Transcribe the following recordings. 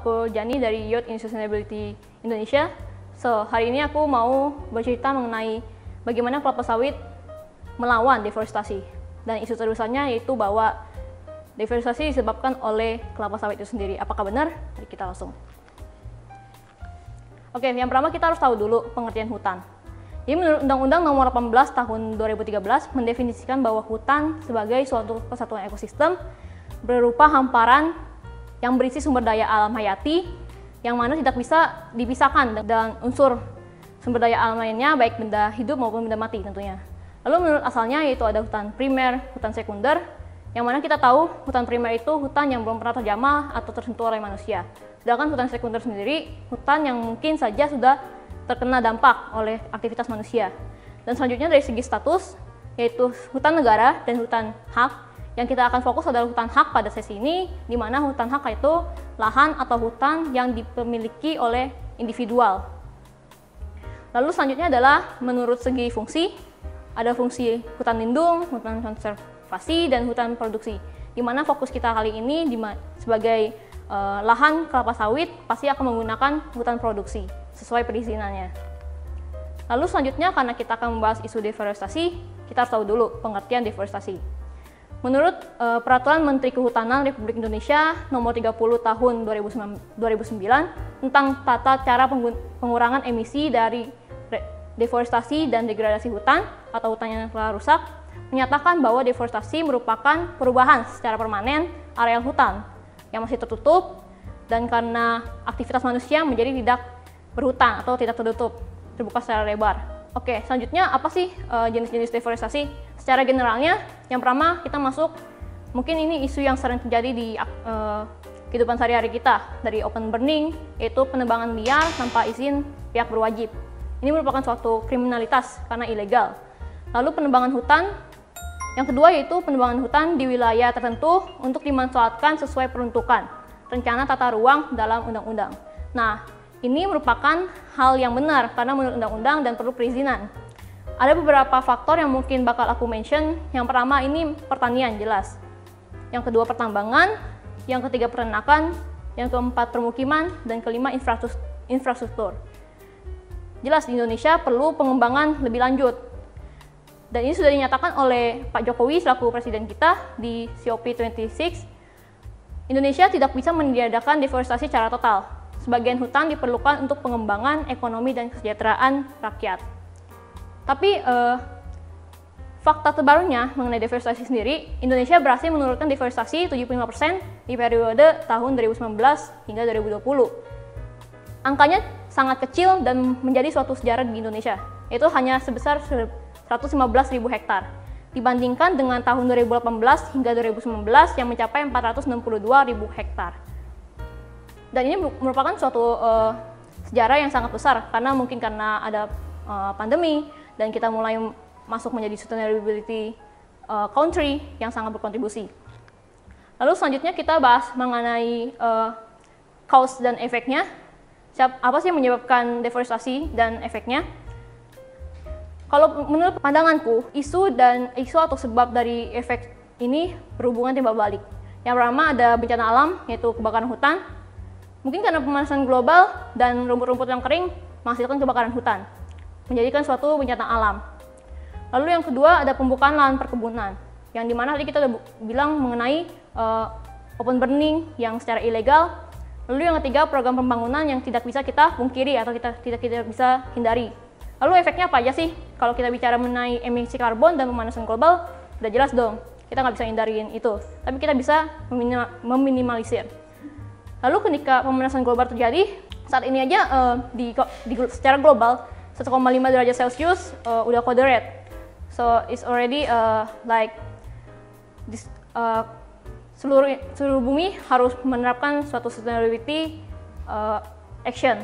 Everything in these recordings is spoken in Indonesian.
aku Jani dari Youth in Sustainability Indonesia. So, hari ini aku mau bercerita mengenai bagaimana kelapa sawit melawan deforestasi. Dan isu terusannya yaitu bahwa deforestasi disebabkan oleh kelapa sawit itu sendiri. Apakah benar? Mari kita langsung. Oke, yang pertama kita harus tahu dulu pengertian hutan. Jadi menurut Undang-Undang Nomor 18 Tahun 2013 mendefinisikan bahwa hutan sebagai suatu kesatuan ekosistem berupa hamparan yang berisi sumber daya alam hayati yang mana tidak bisa dipisahkan dan unsur sumber daya alam lainnya baik benda hidup maupun benda mati tentunya. Lalu menurut asalnya yaitu ada hutan primer, hutan sekunder, yang mana kita tahu hutan primer itu hutan yang belum pernah terjamah atau tersentuh oleh manusia. Sedangkan hutan sekunder sendiri hutan yang mungkin saja sudah terkena dampak oleh aktivitas manusia. Dan selanjutnya dari segi status yaitu hutan negara dan hutan hak. Yang kita akan fokus adalah hutan hak pada sesi ini, di mana hutan hak itu lahan atau hutan yang dimiliki oleh individual. Lalu selanjutnya adalah menurut segi fungsi, ada fungsi hutan lindung, hutan konservasi, dan hutan produksi. Di mana fokus kita kali ini sebagai lahan kelapa sawit pasti akan menggunakan hutan produksi sesuai perizinannya. Lalu selanjutnya karena kita akan membahas isu deforestasi, kita harus tahu dulu pengertian deforestasi. Menurut Peraturan Menteri Kehutanan Republik Indonesia Nomor 30 Tahun 2009 tentang tata cara pengurangan emisi dari deforestasi dan degradasi hutan atau hutan yang telah rusak, menyatakan bahwa deforestasi merupakan perubahan secara permanen areal hutan yang masih tertutup dan karena aktivitas manusia menjadi tidak berhutan atau tidak terbuka secara lebar. Oke, selanjutnya apa sih jenis-jenis deforestasi? Secara generalnya, yang pertama kita masuk, mungkin ini isu yang sering terjadi di kehidupan sehari-hari kita, dari open burning, yaitu penebangan liar tanpa izin pihak berwajib. Ini merupakan suatu kriminalitas karena ilegal. Lalu penebangan hutan, yang kedua yaitu penebangan hutan di wilayah tertentu untuk dimanfaatkan sesuai peruntukan rencana tata ruang dalam undang-undang. Nah, ini merupakan hal yang benar karena menurut undang-undang dan perlu perizinan. Ada beberapa faktor yang mungkin bakal aku mention. Yang pertama ini pertanian jelas. Yang kedua pertambangan, yang ketiga peternakan, yang keempat permukiman, dan kelima infrastruktur. Jelas di Indonesia perlu pengembangan lebih lanjut. Dan ini sudah dinyatakan oleh Pak Jokowi selaku presiden kita di COP26. Indonesia tidak bisa meniadakan deforestasi secara total. Sebagian hutan diperlukan untuk pengembangan ekonomi dan kesejahteraan rakyat. Tapi fakta terbarunya mengenai deforestasi sendiri, Indonesia berhasil menurunkan deforestasi 75% di periode tahun 2019 hingga 2020. Angkanya sangat kecil dan menjadi suatu sejarah di Indonesia, yaitu hanya sebesar 115.000 hektar. Dibandingkan dengan tahun 2018 hingga 2019 yang mencapai 462.000 hektar. Dan ini merupakan suatu sejarah yang sangat besar karena ada pandemi dan kita mulai masuk menjadi sustainability country yang sangat berkontribusi. Lalu selanjutnya kita bahas mengenai cause dan efeknya. Apa sih yang menyebabkan deforestasi dan efeknya? Kalau menurut pandanganku, isu atau sebab dari efek ini berhubungan timbal balik. Yang pertama ada bencana alam yaitu kebakaran hutan. Mungkin karena pemanasan global dan rumput-rumput yang kering menghasilkan kebakaran hutan, menjadikan suatu bencana alam. Lalu yang kedua ada pembukaan lahan perkebunan, yang dimana tadi kita udah bilang mengenai open burning yang secara ilegal. Lalu yang ketiga program pembangunan yang tidak bisa kita pungkiri atau kita tidak bisa hindari. Lalu efeknya apa aja sih? Kalau kita bicara mengenai emisi karbon dan pemanasan global, udah jelas dong, kita nggak bisa hindarin itu, tapi kita bisa meminimalisir. Lalu ketika pemanasan global terjadi, saat ini aja secara global 1,5 derajat Celcius udah kode red. So it's already seluruh bumi harus menerapkan suatu sustainability action.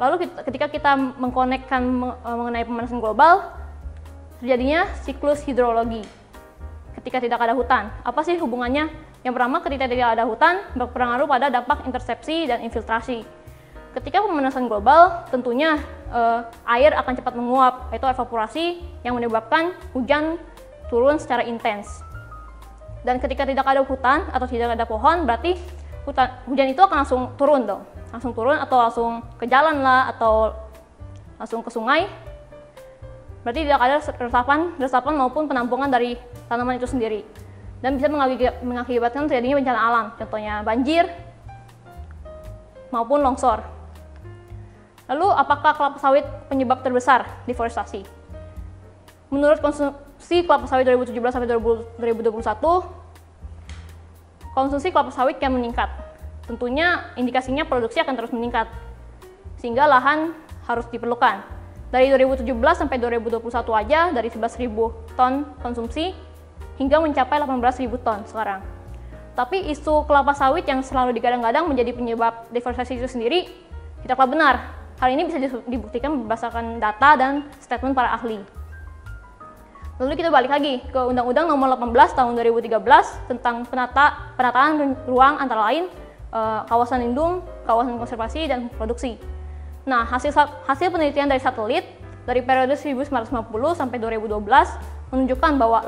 Lalu ketika kita mengkonekkan mengenai pemanasan global, terjadinya siklus hidrologi. Ketika tidak ada hutan, apa sih hubungannya? Yang pertama, ketika tidak ada hutan, berpengaruh pada dampak intersepsi dan infiltrasi. Ketika pemanasan global, tentunya air akan cepat menguap, yaitu evaporasi yang menyebabkan hujan turun secara intens. Dan ketika tidak ada hutan atau tidak ada pohon, berarti hujan itu akan langsung turun dong. Langsung turun atau langsung ke jalan lah atau langsung ke sungai. Berarti tidak ada resapan maupun penampungan dari tanaman itu sendiri. Dan bisa mengakibatkan terjadinya bencana alam, contohnya banjir maupun longsor. Lalu apakah kelapa sawit penyebab terbesar deforestasi? Menurut konsumsi kelapa sawit 2017 sampai 2021, konsumsi kelapa sawit kian meningkat. Tentunya indikasinya produksi akan terus meningkat, sehingga lahan harus diperlukan. Dari 2017 sampai 2021 aja dari 11.000 ton konsumsi hingga mencapai 18.000 ton sekarang. Tapi isu kelapa sawit yang selalu digadang-gadang menjadi penyebab deforestasi itu sendiri tidaklah benar. Hal ini bisa dibuktikan berdasarkan data dan statement para ahli. Lalu kita balik lagi ke Undang-Undang Nomor 18 Tahun 2013 tentang penataan ruang antara lain kawasan lindung, kawasan konservasi, dan produksi. Nah, hasil penelitian dari satelit dari periode 1950 sampai 2012 menunjukkan bahwa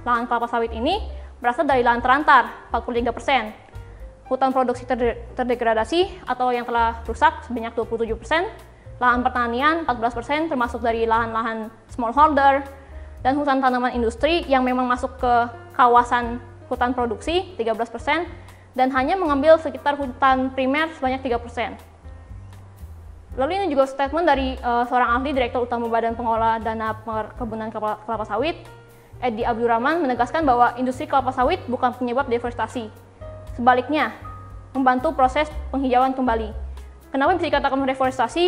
lahan kelapa sawit ini berasal dari lahan terantar 43%, hutan produksi terdegradasi atau yang telah rusak sebanyak 27%, lahan pertanian 14% termasuk dari lahan-lahan smallholder, dan hutan tanaman industri yang memang masuk ke kawasan hutan produksi 13%, dan hanya mengambil sekitar hutan primer sebanyak 3%. Lalu ini juga statement dari seorang ahli Direktur Utama Badan Pengelola Dana Perkebunan Kelapa Sawit, Edi Abdurrahman, menegaskan bahwa industri kelapa sawit bukan penyebab deforestasi. Sebaliknya, membantu proses penghijauan kembali. Kenapa bisa dikatakan deforestasi?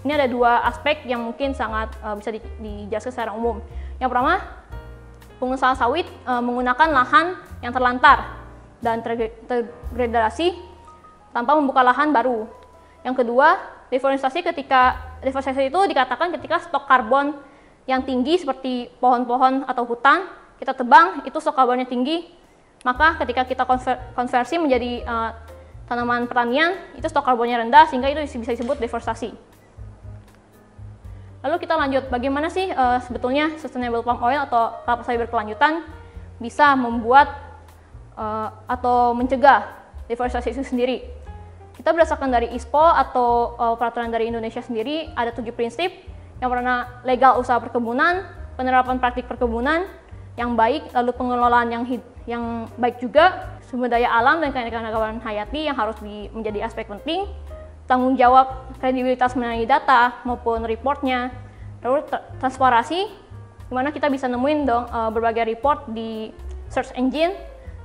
Ini ada dua aspek yang mungkin sangat bisa dijelaskan secara umum. Yang pertama, pengusaha sawit menggunakan lahan yang terlantar dan terdegradasi tanpa membuka lahan baru. Yang kedua, deforestasi itu dikatakan ketika stok karbon yang tinggi seperti pohon-pohon atau hutan kita tebang, itu stok karbonnya tinggi, maka ketika kita konversi menjadi tanaman pertanian, itu stok karbonnya rendah sehingga itu bisa disebut deforestasi. Lalu kita lanjut, bagaimana sih sebetulnya sustainable palm oil atau kelapa sawit berkelanjutan bisa membuat atau mencegah deforestasi itu sendiri. Kita berdasarkan dari ISPO atau peraturan dari Indonesia sendiri, ada 7 prinsip. Yang pertama, legal usaha perkebunan, penerapan praktik perkebunan yang baik, lalu pengelolaan yang baik juga, sumber daya alam dan keanekaragaman hayati yang harus menjadi aspek penting, tanggung jawab kredibilitas mengenai data maupun reportnya, lalu transparansi, di mana kita bisa nemuin berbagai report di search engine,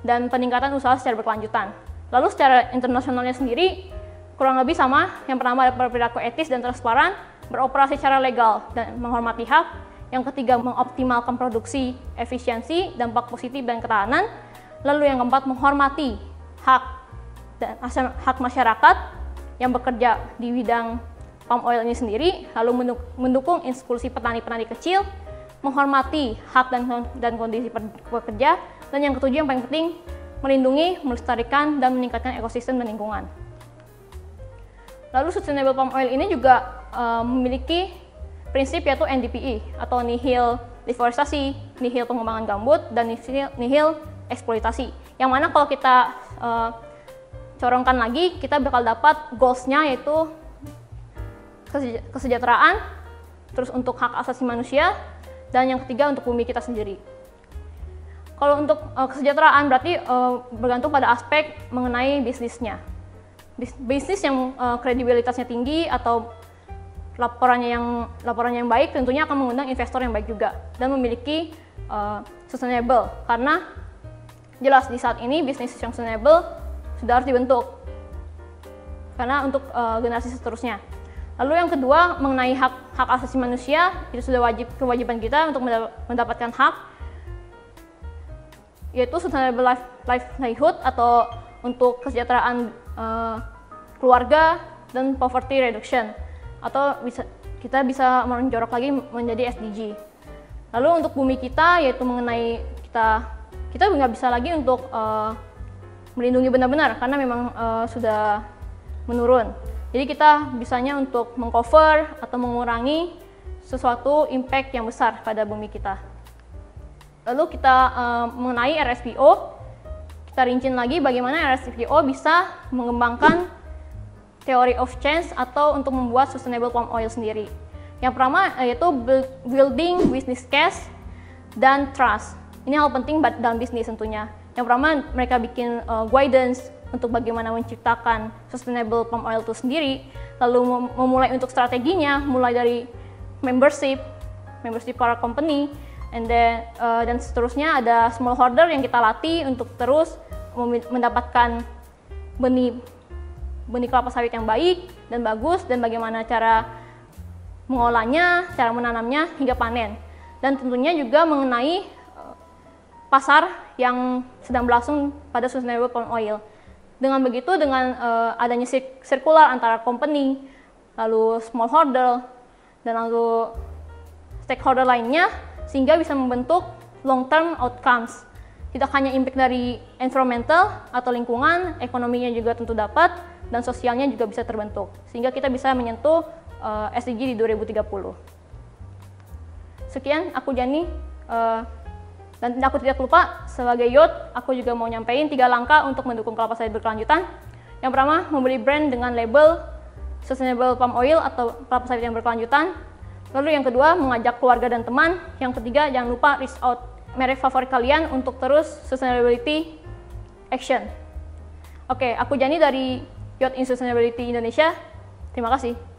dan peningkatan usaha secara berkelanjutan. Lalu secara internasionalnya sendiri, kurang lebih sama. Yang pertama ada perilaku etis dan transparan, beroperasi secara legal dan menghormati hak. Yang ketiga, mengoptimalkan produksi, efisiensi, dampak positif dan ketahanan. Lalu yang keempat, menghormati hak masyarakat yang bekerja di bidang palm oil ini sendiri. Lalu mendukung inklusi petani-petani kecil, menghormati hak dan kondisi pekerja. Dan yang ketujuh yang paling penting, melindungi, melestarikan, dan meningkatkan ekosistem dan lingkungan. Lalu sustainable palm oil ini juga memiliki prinsip yaitu NDPE atau nihil deforestasi, nihil pengembangan gambut, dan nihil eksploitasi. Yang mana kalau kita corongkan lagi, kita bakal dapat goals-nya yaitu kesejahteraan, terus untuk hak asasi manusia, dan yang ketiga untuk bumi kita sendiri. Kalau untuk kesejahteraan berarti bergantung pada aspek mengenai bisnisnya. Bisnis yang kredibilitasnya tinggi atau laporannya yang baik tentunya akan mengundang investor yang baik juga dan memiliki sustainable, karena jelas di saat ini bisnis yang sustainable sudah harus dibentuk karena untuk generasi seterusnya. Lalu yang kedua mengenai hak asasi manusia, itu sudah kewajiban kita untuk mendapatkan hak, yaitu sustainable livelihood atau untuk kesejahteraan keluarga dan poverty reduction, atau kita bisa menjorok lagi menjadi SDG. Lalu untuk bumi kita, yaitu mengenai kita nggak bisa lagi untuk melindungi benar-benar karena memang sudah menurun. Jadi kita bisanya untuk mengcover atau mengurangi sesuatu impact yang besar pada bumi kita. Lalu kita mengenai RSPO, kita rinciin lagi bagaimana RSVO bisa mengembangkan theory of change atau untuk membuat sustainable palm oil sendiri. Yang pertama yaitu building business case dan trust. Ini hal penting dalam bisnis tentunya. Yang pertama mereka bikin guidance untuk bagaimana menciptakan sustainable palm oil itu sendiri, lalu memulai untuk strateginya, mulai dari membership para company, dan seterusnya ada smallholder yang kita latih untuk terus mendapatkan benih kelapa sawit yang baik dan bagus, dan bagaimana cara mengolahnya, cara menanamnya hingga panen. Dan tentunya juga mengenai pasar yang sedang berlangsung pada sustainable palm oil. Dengan begitu, dengan adanya sirkular antara company, lalu smallholder, dan lalu stakeholder lainnya, sehingga bisa membentuk long-term outcomes. Tidak hanya impact dari environmental atau lingkungan, ekonominya juga tentu dapat, dan sosialnya juga bisa terbentuk. Sehingga kita bisa menyentuh SDG di 2030. Sekian, aku Jani. Dan aku tidak lupa, sebagai youth, aku juga mau nyampein 3 langkah untuk mendukung kelapa sawit berkelanjutan. Yang pertama, membeli brand dengan label Sustainable Palm Oil atau kelapa sawit yang berkelanjutan. Lalu yang kedua, mengajak keluarga dan teman. Yang ketiga, jangan lupa reach out merek favorit kalian untuk terus sustainability action. Oke, aku Jani dari Youth in Sustainability Indonesia. Terima kasih.